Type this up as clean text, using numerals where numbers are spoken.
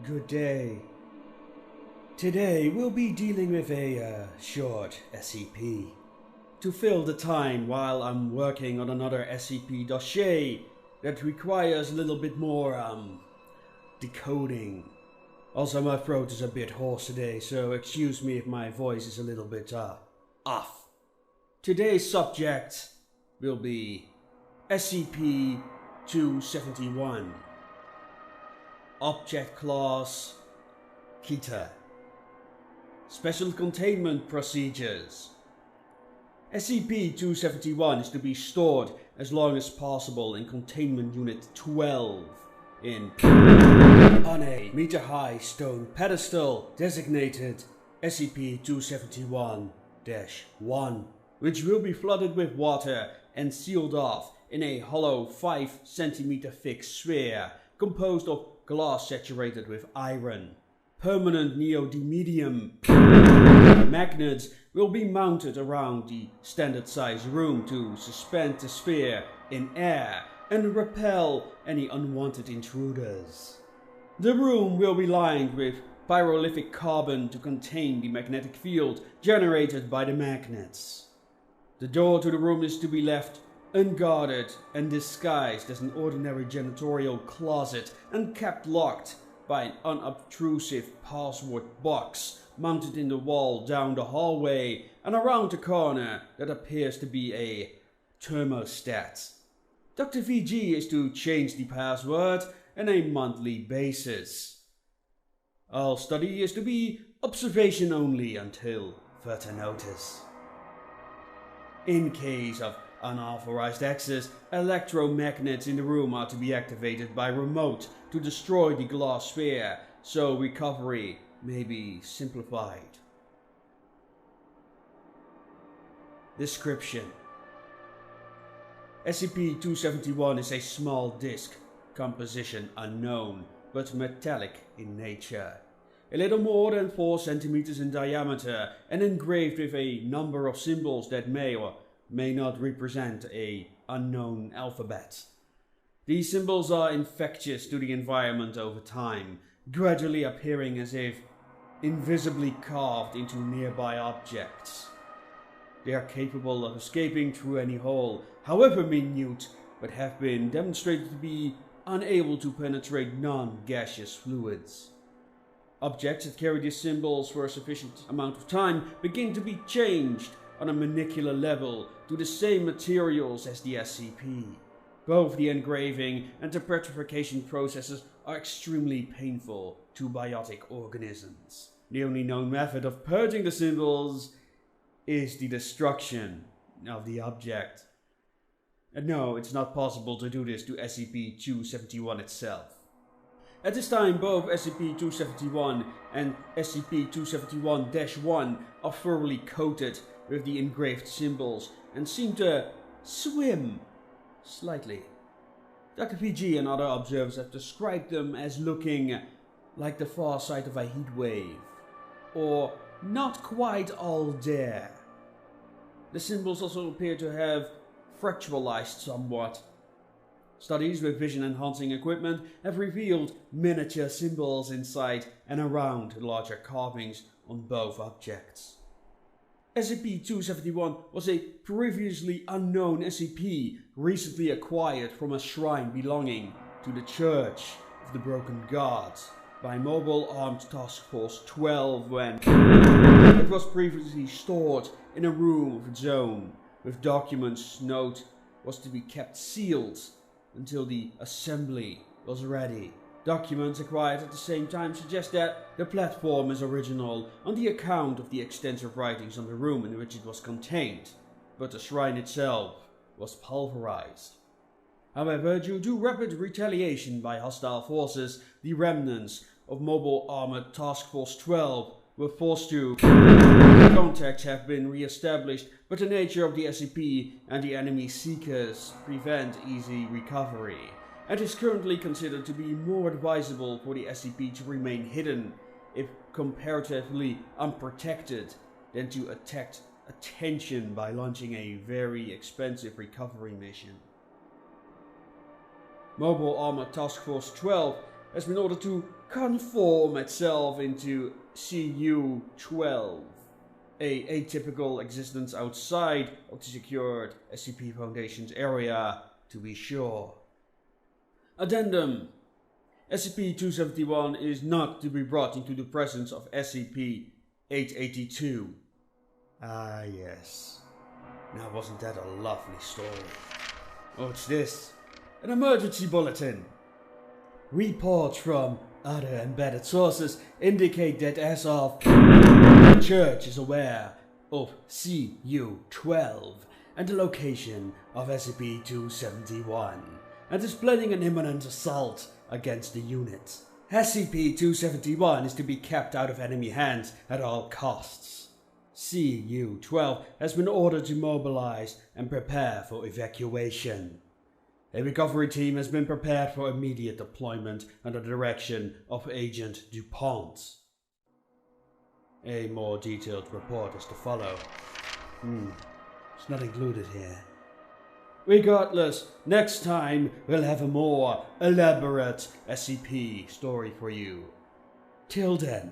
Good day. Today we'll be dealing with a short SCP. To fill the time while I'm working on another SCP dossier that requires a little bit more decoding. Also, my throat is a bit hoarse today, so excuse me if my voice is a little bit off. Today's subject will be SCP-271. Object Class Keter. Special Containment Procedures. SCP-271 is to be stored as long as possible in Containment Unit 12 on a meter-high stone pedestal designated SCP-271-1, which will be flooded with water and sealed off in a hollow 5 cm thick sphere composed of glass saturated with iron. Permanent neodymium magnets will be mounted around the standard size room to suspend the sphere in air and repel any unwanted intruders. The room will be lined with pyrolytic carbon to contain the magnetic field generated by the magnets. The door to the room is to be left unguarded and disguised as an ordinary janitorial closet and kept locked by an unobtrusive password box mounted in the wall down the hallway and around the corner that appears to be a thermostat. Dr. VG is to change the password on a monthly basis. All study is to be observation only until further notice. In case of unauthorized access, electromagnets in the room are to be activated by remote to destroy the glass sphere, so recovery may be simplified. Description: SCP-271 is a small disk, composition unknown, but metallic in nature. A little more than 4 centimeters in diameter and engraved with a number of symbols that may or may not represent a unknown alphabet. These symbols are infectious to the environment over time, gradually appearing as if invisibly carved into nearby objects. They are capable of escaping through any hole, however minute, but have been demonstrated to be unable to penetrate non-gaseous fluids. Objects that carry these symbols for a sufficient amount of time begin to be changed on a molecular level to the same materials as the SCP. Both the engraving and the petrification processes are extremely painful to biotic organisms. The only known method of purging the symbols is the destruction of the object. And no, it's not possible to do this to SCP-271 itself. At this time, both SCP-271 and SCP-271-1 are thoroughly coated with the engraved symbols and seem to swim slightly. Dr. PG and other observers have described them as looking like the far side of a heat wave, or not quite all there. The symbols also appear to have fractalized somewhat. Studies with vision-enhancing equipment have revealed miniature symbols inside and around the larger carvings on both objects. SCP-271 was a previously unknown SCP recently acquired from a shrine belonging to the Church of the Broken Gods by Mobile Armed Task Force 12 when it was previously stored in a room of its own, with documents note was to be kept sealed until the assembly was ready. Documents acquired at the same time suggest that the platform is original on the account of the extensive writings on the room in which it was contained, but the shrine itself was pulverized. However, due to rapid retaliation by hostile forces, the remnants of Mobile Armored Task Force 12 were forced to. Contacts have been re-established, but the nature of the SCP and the enemy seekers prevent easy recovery. It is currently considered to be more advisable for the SCP to remain hidden, if comparatively unprotected, than to attract attention by launching a very expensive recovery mission. Mobile Armored Task Force 12 has been ordered to conform itself into CU-12, a atypical existence outside of the secured SCP Foundation's area, to be sure. Addendum: SCP-271 is not to be brought into the presence of SCP-882. Ah, yes. Now, wasn't that a lovely story? What's this? An emergency bulletin. Reports from other embedded sources indicate that as of the Church is aware of CU-12 and the location of SCP-271 and is planning an imminent assault against the unit. SCP-271 is to be kept out of enemy hands at all costs. CU-12 has been ordered to mobilize and prepare for evacuation. A recovery team has been prepared for immediate deployment under the direction of Agent DuPont. A more detailed report is to follow. It's not included here. Regardless, next time we'll have a more elaborate SCP story for you. Till then,